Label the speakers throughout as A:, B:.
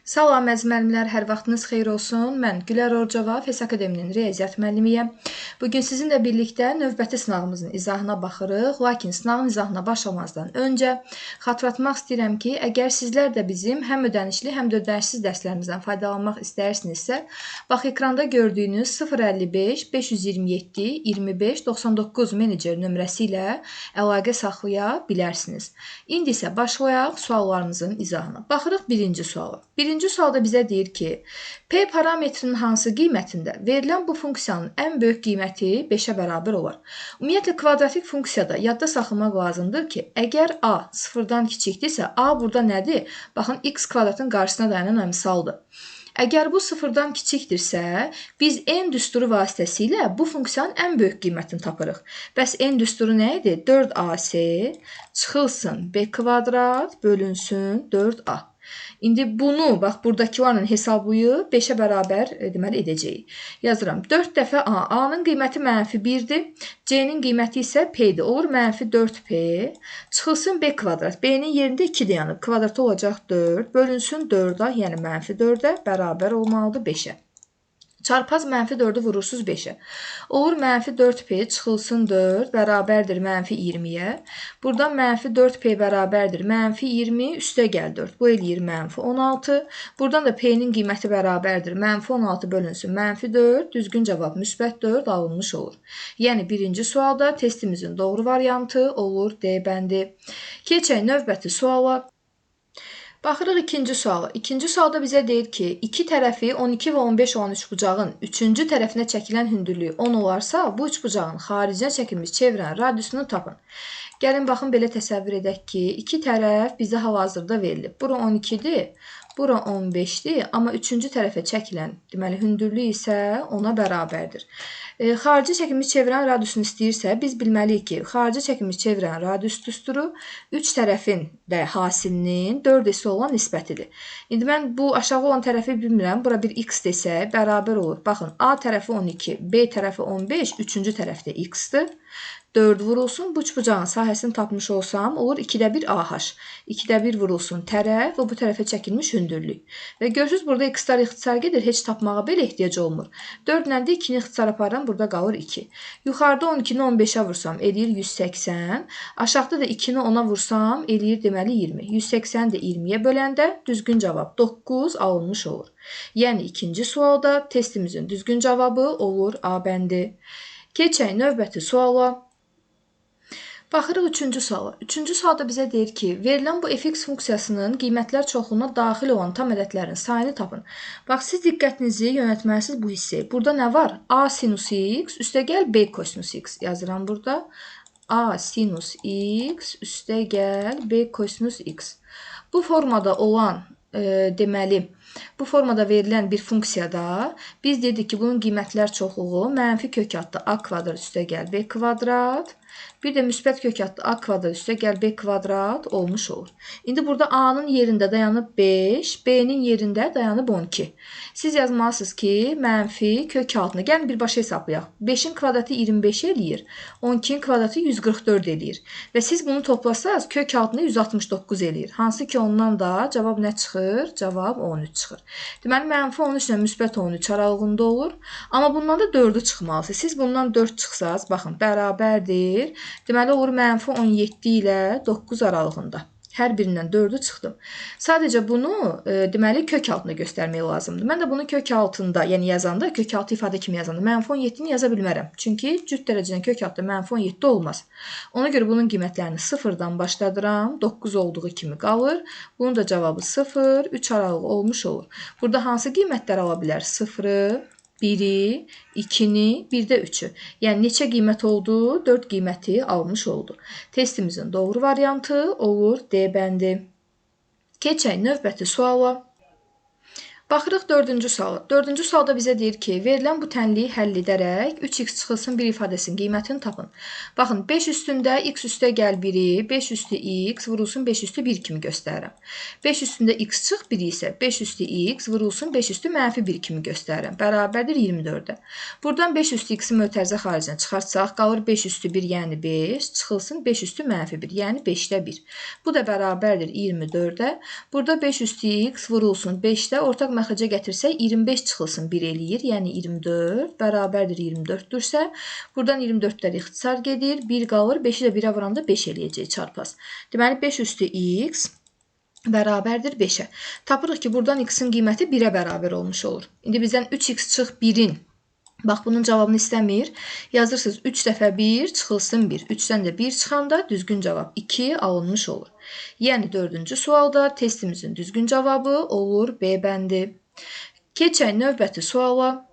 A: Salam əziz müəllimlər, hər vaxtınız xeyir olsun. Mən Gülər Orcova, FES Akademinin riyaziyyat müəllimiyəm. Bugün sizinlə birlikdə növbəti sınavımızın izahına baxırıq. Lakin sınavın izahına başlamazdan öncə xatırlatmaq istəyirəm ki, əgər sizlər də bizim həm ödənişli, həm də ödənişsiz dərslərimizdən faydalanmaq istəyirsinizsə, bax ekranda gördüyünüz 055 527 25 99 menecer nömrəsi ilə əlaqə saxlaya bilərsiniz. İndi isə başlayaq suallarımızın izahına. Baxırıq birinci suala. Birinci sualda bizə deyir ki, P parametrinin hansı qiymətində verilən bu funksiyanın ən böyük qiyməti 5-ə bərabər olar? Ümumiyyətlə, kvadratik funksiyada yadda saxlamaq lazımdır ki, əgər A sıfırdan kiçikdirsə, A burada nədir? Baxın, x kvadratın qarşısına dayanan əmsaldır. Əgər bu sıfırdan kiçikdirsə, biz n düsturu vasitəsilə bu funksiyanın ən böyük qiymətini tapırıq. Bəs n düsturu nə idi? 4ac çıxılsın b kvadrat bölünsün 4a. İndi bunu, bax, buradakilarla hesablayıb 5-ə bərabər deməli edəcəyik. Yazıram. 4 dəfə A. A-nın qiyməti -1-dir. C-nin qiyməti isə P-dir. Olur -4P. Çıxılsın B kvadrat. B-nin yerində 2 dayanıb. Kvadratı olacaq 4. Bölünsün 4-a, yəni -4-ə bərabər olmalıdır 5-ə. Çarpaz -4-ü vurursunuz 5-ə. Olur -4P çıxılsın 4 bərabərdir -20-yə. Buradan -4P bərabərdir -20 üstə gəl 4. Bu eləyir -16. Buradan da P-nin qiyməti bərabərdir -16 bölünsün -4. Düzgün cavab müsbət 4 alınmış olur. Yəni birinci sualda testimizin doğru variantı olur D bəndi. Keçək növbəti suala. Baxırıq ikinci suala. İkinci sualda bizə deyir ki, iki tərəfi 12 və 15 olan üçbucağın üçüncü tərəfinə çəkilən hündürlüyü 10 olarsa, bu üçbucağın xaricinə çəkilmiş çevrənin radiusunu tapın. Gəlin, baxın, belə təsəvvür edək ki, iki tərəf bizə hal-hazırda verilib. Bura 12-dir, bura 15-dir, amma üçüncü tərəfə çəkilən, deməli, hündürlük isə ona bərabərdir. Xarici çəkilmiş çevrənin radiusunu istəyirsə, biz bilməliyik ki, xarici çəkilmiş çevrənin radius düsturu 3 tərəfin də hasilinin 4-si olan nisbətidir. İndi mən bu aşağı olan tərəfi bilmirəm. Bura bir x desək, bərabər olur. Baxın, A tərəfi 12, B tərəfi 15, üçüncü tərəfdə x-dir. 4 vurulsun, bu üçbucağın sahəsini tapmış olsam, olur 2-də 1 AH. 2-də 1 vurulsun tərəf və bu tərəfə çəkilmiş hündürlük. Və görürsünüz, burada x-lar ixtisar gedir, heç tapmağa belə ehtiyac olmur. 4 ilə də 2-ni ixtisar aparıram, burada qalır 2. Yuxarıda 12-ni 15-ə vursam, eləyir 180. Aşağıda da 2-ni 10-a vursam, eləyir deməli 20. 180-i də 20-yə böləndə düzgün cavab 9 alınmış olur. Yəni ikinci sualda testimizin düzgün cavabı olur A bəndi. Keçək növbəti suala. Baxırıq üçüncü suala. Üçüncü sualda bizə deyir ki, verilən bu fx funksiyasının qiymətlər çoxluğuna daxil olan tam ədədlərin sayını tapın. Bax, siz diqqətinizi yönətməlisiniz bu hissəyə. Burada nə var? A sinus x üstəgəl B kosinus x. Yazıram burada. A sinus x üstəgəl B kosinus x. Bu formada olan, deməli, bu formada verilən bir funksiyada biz dedik ki, bunun qiymətlər çoxluğu mənfi kök adlı a kvadrat üstəgəl b kvadrat, bir də müsbət kök adlı a kvadrat üstəgəl b kvadrat olmuş olur. İndi burada a-nın yerində dayanıb 5, b-nin yerində dayanıb 12. Siz yazmalısınız ki, mənfi kök altına. Gəlin birbaşa hesablayaq. 5-in kvadratı 25 eləyir, 12-in kvadratı 144 eləyir. Və siz bunu toplasaz, kök altına 169 eləyir. Hansı ki, ondan da cavab nə çıxır? Cavab 13 çıxır. Deməli, mənfi 13 ilə müsbət 13 aralığında olur. Amma bundan da 4'ü çıxmalıdır. Siz bundan 4 çıxsaz, baxın, bərabərdir. Deməli, olur mənfi 17 ilə 9 aralığında. Hər birindən 4'ü çıxdım. Sadəcə bunu, deməli, kök altında göstərmək lazımdır. Mən də bunu kök altında, yəni yazanda, kök altı ifadə kimi yazanda mənfi 17-ni yaza bilmərəm. Çünki cüt dərəcədən kök altında mənfi 17 olmaz. Ona görə bunun qiymətlərini 0-dan başladıram. 9 olduğu kimi qalır. Bunun da cavabı 0, 3 aralığı olmuş olur. Burada hansı qiymətlər ala bilər? 0-ı, 1-i, 2-ni, bir də 3-ü. Yəni, neçə qiymət oldu? 4 qiyməti almış oldu. Testimizin doğru variantı olur D bəndi. Keçək növbəti suala. Baxırıq 4-cü suala. 4-cü sualda bizə deyir ki, verilən bu tənliyi həll edərək 3x çıxılsın bir ifadəsinin qiymətini tapın. Baxın, 5 üstündə x üstə gəl 1-i 5 üstü x vurulsun 5 üstü 1 kimi göstərirəm. 5 üstündə x çıx 1 isə 5 üstü x vurulsun 5 üstü mənfi 1 kimi göstərirəm. Bərabərdir 24-ə. Buradan 5 üstü x-i mötərizə xaricinə çıxartsaq, qalır 5 üstü 1, yəni 5, çıxılsın 5 üstü mənfi 1, yəni 5-də 1. Bu da bərabərdir 24-ə. Burada 5 üstü x vurulsun 5-də ortaq məxrəcə gətirsək 25 çıxılsın 1 eləyir, yəni 24 bərabərdir 24-dürsə, buradan 24-lər ixtisar gedir, 1 qalır, 5-i də 1-ə vuranda 5 eləyəcək çarpaz. Deməli 5 üstü x bərabərdir 5-ə. Tapırıq ki, buradan x-in qiyməti 1-ə bərabər olmuş olur. İndi bizdən 3x çıx 1-in, bax bunun cavabını istəmir. Yazırsınız 3 dəfə 1 çıxılsın 1. 3-dən də 1 çıxanda düzgün cavab 2 alınmış olur. Yəni 4-cü sualda testimizin düzgün cavabı olur B bəndi. Keçək növbəti suala.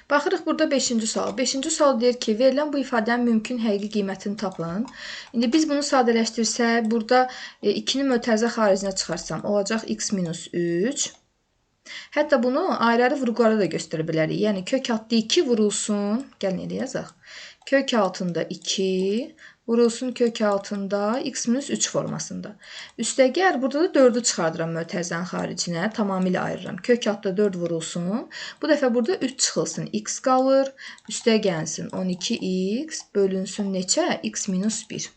A: Baxırıq burada 5-ci sual. 5-ci sual deyir ki, verilən bu ifadənin mümkün həqiqi qiymətini tapın. İndi biz bunu sadələşdirsək, burada 2-ni mötərizə xaricinə çıxarsam, olacaq x minus 3. Hətta bunu ayrı-ayrı vurğulara da göstərə bilərik. Yəni kök altında 2 vurulsun, gəlin elə yazaq. Kök altında 2 vurulsun kök altında x minus 3 formasında. Üstəgəl burada da 4-ü çıxardıram mötərizənin xaricinə, tamamilə ayırıram. Kök altında 4 vurulsun. Bu dəfə burada 3 çıxılsın, x qalır. Üstə gəlsin 12x bölünsün neçə? X minus 1.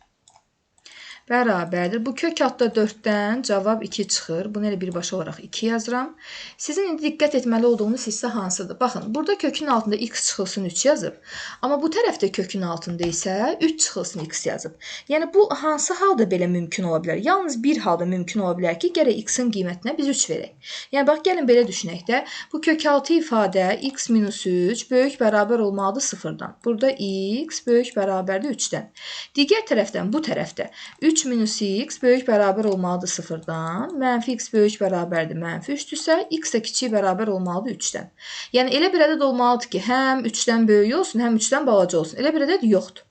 A: Bərabərdir. Bu kök altda 4-dən cavab 2 çıxır. Bunu elə birbaşa olaraq 2 yazıram. Sizin indi diqqət etməli olduğunuz hissə hansıdır? Baxın, burada kökün altında x çıxılsın 3 yazıb. Amma bu tərəfdə kökün altında isə 3 çıxılsın x yazıb. Yəni bu hansı halda belə mümkün ola bilər? Yalnız bir halda mümkün ola bilər ki, gərək x-in qiymətinə biz 3 verək. Yəni bax, gəlin belə düşünək də. Bu kök altı ifadə x minus 3 böyük bərabər olmalıdır 0-dan. Burada x böyük bərabərdir 3-dən. Digər tərəfdən bu tərəfdə 3 minus x böyük bərabər olmalıdır 0-dan, mənfi x böyük bərabərdir mənfi 3-dürsə, x də kiçik bərabər olmalıdır 3-dən. Yəni elə bir ədəd olmalıdır ki, həm 3-dən böyük olsun, həm 3-dən balaca olsun. Elə bir ədəd yoxdur.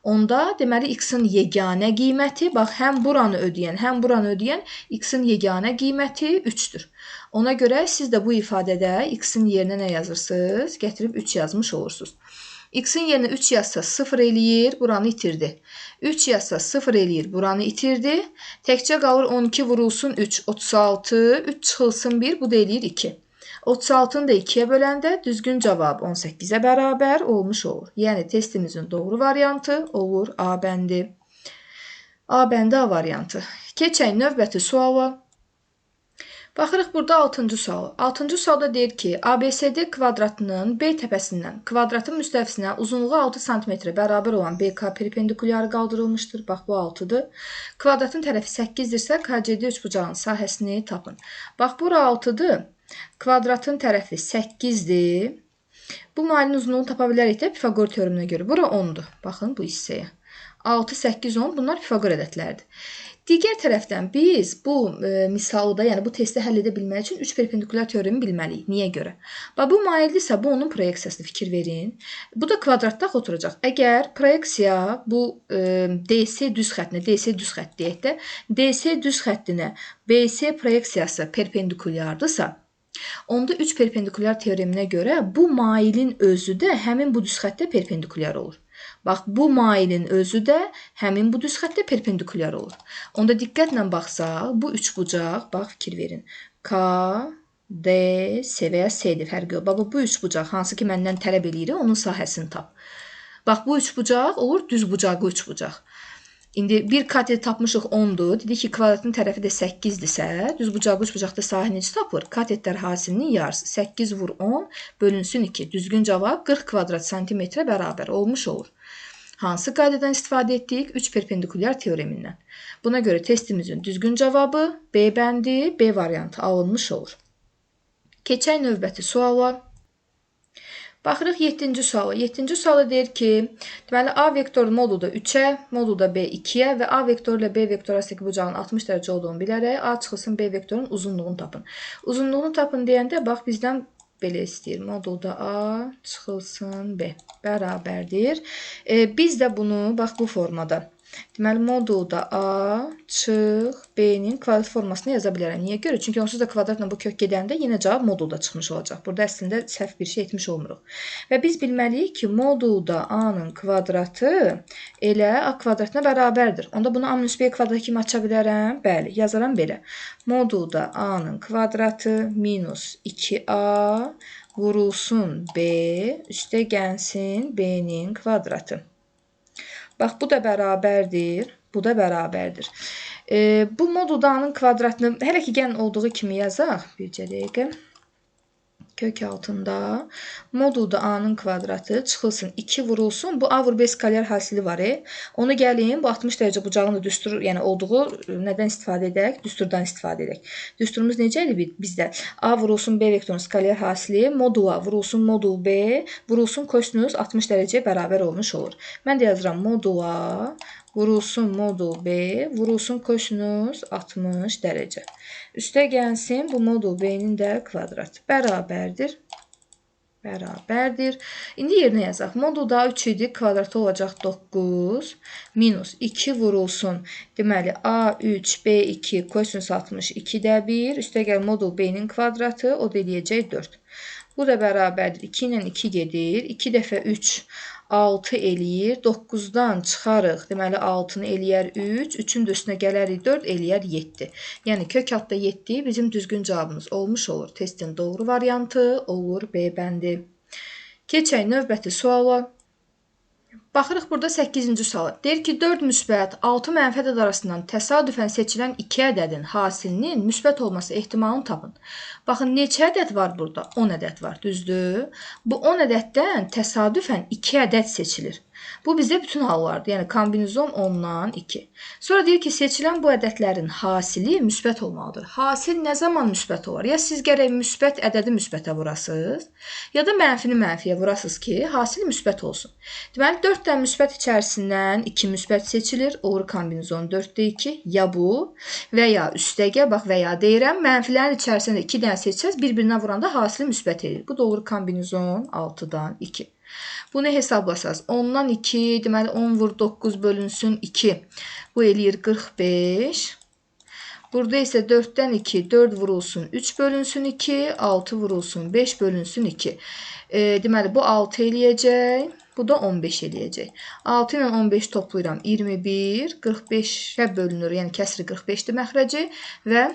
A: Onda deməli x-in yeganə qiyməti, bax, həm buranı ödəyən, həm buranı ödəyən x-in yeganə qiyməti 3-dür. Ona görə siz də bu ifadədə x-in yerinə nə yazırsınız? Gətirib 3 yazmış olursunuz. X-in yerinə 3 yazsa 0 eləyir, buranı itirdi. 3 yazsa 0 eləyir, buranı itirdi. Təkcə qalır 12 vurulsun 3, 36, 3 çıxılsın 1, bu da eləyir 2. 36-nı da 2-yə böləndə düzgün cavab 18-ə bərabər olmuş olur. Yəni testimizin doğru variantı olur A bəndi. A bəndi A variantı. Keçək növbəti suala. Baxırıq burada 6-cı sual. 6-cı sualda deyir ki, ABCD kvadratının B təpəsindən kvadratın müstəvisinə uzunluğu 6 cm bərabər olan BK perpendikulyarı qaldırılmışdır. Bax, bu 6-dır. Kvadratın tərəfi 8-dirsə, KCD üçbucağının sahəsini tapın. Bax, bura 6-dır. Kvadratın tərəfi 8-dir. Bu müayinin uzunluğunu tapa bilərik də Pifaqor teoreminə görə. Bura 10-dur. Baxın bu hissəyə. 6, 8, 10 bunlar Pifaqor ədədlərdir. Digər tərəfdən biz bu misalı da, yəni bu testi həll edə bilmək üçün 3 perpendikulyar teoremi bilməliyik. Niyə görə? Bax, bu maildirsə, bu onun proyeksiyasına fikir verin. Bu da kvadratda oturacaq. Əgər proyeksiya bu DC düz xəttinə, DC düz xətt deyək də, DC düz xəttinə BC proyeksiyası perpendikulyardırsa, onda 3 perpendikulyar teoreminə görə bu mailin özü də həmin bu düz xəttə perpendikulyar olur. Bax, bu mailin özü də həmin bu düz xəttə perpendikulyar olur. Onda diqqətlə baxsaq, bu üçbucaq, bax, fikir verin. K, D, S və ya S-dir, fərqi yox. Bax, bu üçbucaq, hansı ki məndən tələb eləyir, onun sahəsini tap. Bax, bu üçbucaq olur düzbucaqlı üçbucaq. İndi bir katet tapmışıq 10-dur. Dedik ki, kvadratın tərəfi də 8-dirsə, düzbucaqlı üçbucaqda sahə necə tapılır? Katetlər hasilinin yarısı. 8 vur 10 bölünsün 2. Düzgün cavab 40 kvadrat santimetrə bərabər olmuş olur. Hansı qaydadan istifadə etdik? 3 perpendikulyar teoremindən. Buna görə testimizin düzgün cavabı B bəndi, B variantı alınmış olur. Keçək növbəti suala. Baxırıq 7-ci suala. 7-ci suala deyir ki, deməli A vektoru modulda 3-ə, modulda B 2-yə və A vektoru ilə B vektoru arasındakı bucağın 60 dərəcə olduğunu bilərək A çıxılsın B vektorunun uzunluğunu tapın. Uzunluğunu tapın deyəndə, bax, bizdən belə istəyir. Modulda A çıxılsın B bərabərdir. Biz də bunu, bax, bu formada Deməli, modulda A çıx B-nin kvadrat formasını yaza bilərəm. Niyə görə? Çünki onsuz da kvadratla bu kök gedəndə yenə cavab modulda çıxmış olacaq. Burada əslində səhv bir şey etmiş olmuruq. Və biz bilməliyik ki, modulda A-nın kvadratı elə A kvadratına bərabərdir. Onda bunu A-B kvadratı kimi aça bilərəm. Bəli, yazaram belə. Modulda A-nın kvadratı minus 2A vurulsun B üstə gəlsin B-nin kvadratı. Bax, bu da bərabərdir, bu da bərabərdir. Bu modulda A-nın kvadratını hələ ki gəlin olduğu kimi yazaq. Bircə dəqiqə. Kök altında modulda A-nın kvadratı çıxılsın 2 vurulsun. Bu A vur B skalyar hasili var. Onu gəlin bu 60 dərəcə bucağını düstur, yəni olduğu nədən istifadə edək? Düsturdan istifadə edək. Düsturumuz necə idi bizdə? A vurulsun B vektorun skalyar hasili modula vurulsun modul B vurulsun kosinus 60 dərəcəyə bərabər olmuş olur. Mən də yazıram modula vurulsun modul B vurulsun kosinus 60 dərəcə. Üstə gəlsin bu modul B-nin də kvadratı. Bərabərdir. Bərabərdir. İndi yerinə yazaq. Modulda 3 idi. Kvadratı olacaq 9. Minus 2 vurulsun. Deməli, A3, B2, kosinus 62 də 1. Üstə gəl modul B-nin kvadratı. O da eləyəcək 4. Bu da bərabərdir. 2 ilə 2 gedir. 2 dəfə 3. 6 eləyir. 9-dan çıxarıq. Deməli, 6-nı eləyər 3. 3-ün də üstünə gələrik 4 eləyər 7. Yəni, kök altda 7 bizim düzgün cavabımız olmuş olur. Testin doğru variantı olur B bəndi. Keçək növbəti suala. Baxırıq burada 8-ci suala. Deyir ki, 4 müsbət 6 mənfi ədəd arasından təsadüfən seçilən 2 ədədin hasilinin müsbət olması ehtimalını tapın. Baxın, neçə ədəd var burada? 10 ədəd var, düzdür? Bu 10 ədəddən təsadüfən 2 ədəd seçilir. Bu bizdə bütün hallardır. Yəni, kombinizon 10-dan 2. Sonra deyir ki, seçilən bu ədədlərin hasili müsbət olmalıdır. Hasil nə zaman müsbət olar? Ya siz gərək müsbət ədədi müsbətə vurasınız, ya da mənfini mənfiyə vurasınız ki, hasil müsbət olsun. Deməli, 4 dən müsbət içərisindən 2 müsbət seçilir. Olur kombinizon 4-də 2. Ya bu və ya üstəgə, bax və ya deyirəm, mənfilərin içərisində 2 dənə seçsəz, bir-birinə vuranda hasili müsbət edir. Bu da olur kombinizon 6-dan 2. Bunu hesablasaz. 10-dan 2, deməli 10 vur 9 bölünsün 2. Bu eləyir 45. Burada isə 4-dən 2, 4 vurulsun 3 bölünsün 2, 6 vurulsun 5 bölünsün 2. Deməli, bu 6 eləyəcək, bu da 15 eləyəcək. 6 ilə 15 toplayıram 21, 45-ə bölünür, yəni kəsri 45-dir məxrəci və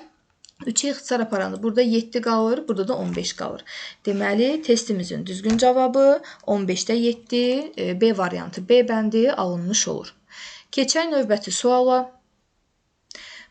A: 3-ə ixtisar aparanda burada 7 qalır, burada da 15 qalır. Deməli, testimizin düzgün cavabı 15-də 7, B variantı, B bəndi alınmış olur. Keçək növbəti suala.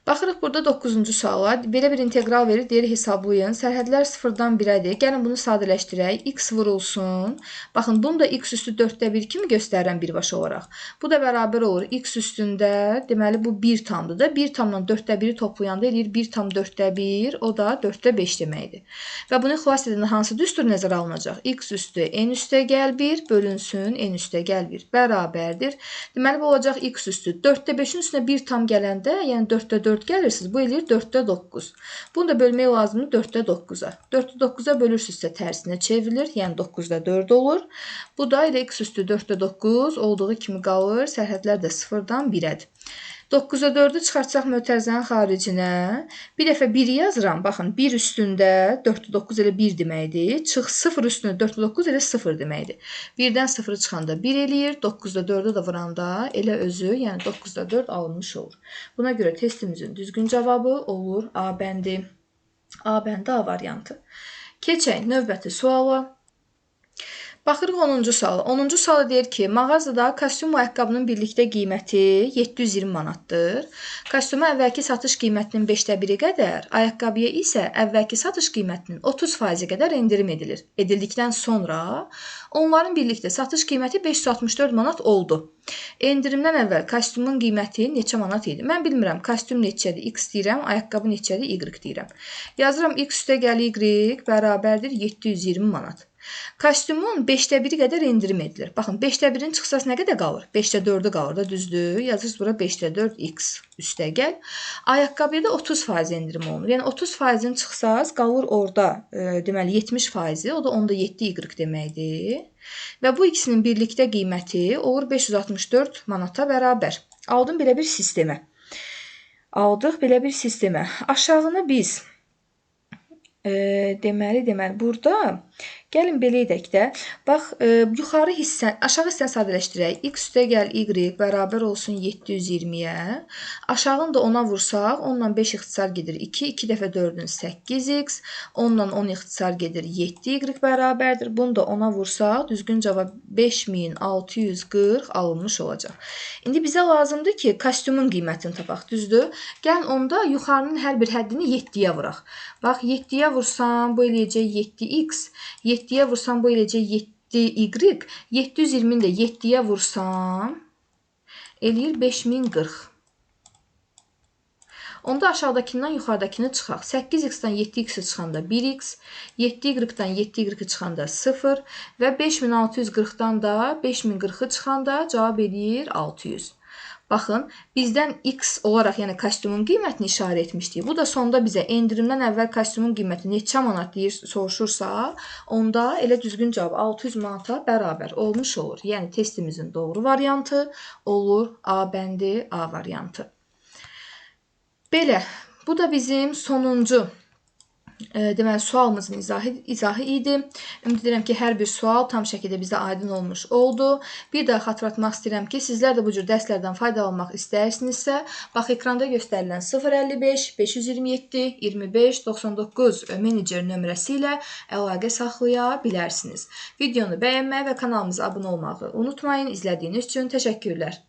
A: Baxırıq burada 9-cu suala. Belə bir integral verir, deyir hesablayın. Sərhədlər 0-dan 1-ədir. Gəlin bunu sadələşdirək. X vurulsun. Baxın, bunu da x üstü 4-də 1 kimi göstərirəm birbaşa olaraq. Bu da bərabər olur. X üstündə, deməli bu 1 tamdır da. 1 tamla 4-də 1-i toplayanda eləyir 1 tam 4-də 1. O da 4-də 5 deməkdir. Və bunu xilas edəndə hansı düstur nəzərə alınacaq? X üstü n üstə gəl 1 bölünsün n üstə gəl 1. Bərabərdir. Deməli, bu olacaq x üstü 4-də 5-in üstünə 1 tam gələndə, yəni 4-də 4 gəlirsiniz. Bu eləyir 4-də 9. Bunu da bölmək lazımdır 4-də 9-a. 4-də 9-a bölürsünüzsə tərsinə çevrilir. Yəni 9-da 4 olur. Bu da elə x üstü 4-də 9 olduğu kimi qalır. Sərhədlər də 0-dan 1-ədir. 9-a 4-ü çıxartsaq mötərizənin xaricinə. Bir dəfə 1-i yazıram. Baxın, 1 üstündə 4-də 9 elə 1 deməkdir. Çıx 0 üstündə 4-də 9 elə 0 deməkdir. 1-dən 0-ı çıxanda 1 eləyir. 9-da 4-ü də vuranda elə özü, yəni 9-da 4 alınmış olur. Buna görə testimizin düzgün cavabı olur A bəndi. A bəndi A variantı. Keçək növbəti suala. Baxırıq 10-cu suala. 10-cu suala deyir ki, mağazada kostyum ayaqqabının birlikdə qiyməti 720 manatdır. Kostyuma əvvəlki satış qiymətinin 5-də 1-i qədər, ayaqqabıya isə əvvəlki satış qiymətinin 30% qədər endirim edilir. Edildikdən sonra onların birlikdə satış qiyməti 564 manat oldu. Endirimdən əvvəl kostyumun qiyməti neçə manat idi? Mən bilmirəm, kostyum neçədir? X deyirəm, ayaqqabı neçədir? Y deyirəm. Yazıram, X üstə gəl Y bərabərdir 720 manat. Kostyumun 5-də 1-i qədər endirim edilir. Baxın, 5-də 1-in çıxsası nə qədər qalır? 5-də 4-ü qalır da, düzdür. Yazırız bura 5-də 4 x üstə gəl. Ayaqqabıya da 30% endirim olunur. Yəni 30%-in çıxsaz qalır orada, deməli 70%-i, o da onda 7 y deməkdir. Və bu ikisinin birlikdə qiyməti olur 564 manata bərabər. Aldım belə bir sistemə. Aldıq belə bir sistemə. Aşağını biz deməli burada gəlin belə edək də. Bax, yuxarı hissə, aşağı hissəni sadələşdirək. X üstəgəl y bərabər olsun 720-yə. Aşağını da 10-a vursaq, 10-la 5 ixtisar gedir 2, 2 dəfə 4-ün 8x, 10-la 10 ixtisar gedir 7y bərabərdir. Bunu da 10-a vursaq, düzgün cavab 5640 alınmış olacaq. İndi bizə lazımdır ki, kostyumun qiymətini tapaq, düzdür? Gəlin onda yuxarının hər bir həddini 7-yə vuraq. Bax, 7-yə vursam, bu eləyəcək 7x, 7-yə vursam, bu eləyəcək 7y, 720-ni də 7-yə vursam, eləyir 5040. Onda aşağıdakindən yuxarıdakini çıxaq. 8x-dan 7x çıxanda 1x, 7y-dan 7y çıxanda 0 və 5640-dan da 5040-ı çıxanda cavab eləyir 600. Baxın, bizdən x olaraq, yəni kostyumun qiymətini işarə etmişdik. Bu da sonda bizə endirimdən əvvəl kostyumun qiyməti neçə manat deyir, soruşursa, onda elə düzgün cavab 600 manata bərabər olmuş olur. Yəni testimizin doğru variantı olur A bəndi, A variantı. Belə, bu da bizim sonuncu deməli, sualımızın izahı idi. Ümid edirəm ki, hər bir sual tam şəkildə bizə aydın olmuş oldu. Bir daha xatırlatmaq istəyirəm ki, sizlər də bu cür dərslərdən faydalanmaq istəyirsinizsə, bax, ekranda göstərilən 055 527 25 99 menecer nömrəsi ilə əlaqə saxlaya bilərsiniz. Videonu bəyənməyi və kanalımıza abunə olmağı unutmayın. İzlədiyiniz üçün təşəkkürlər.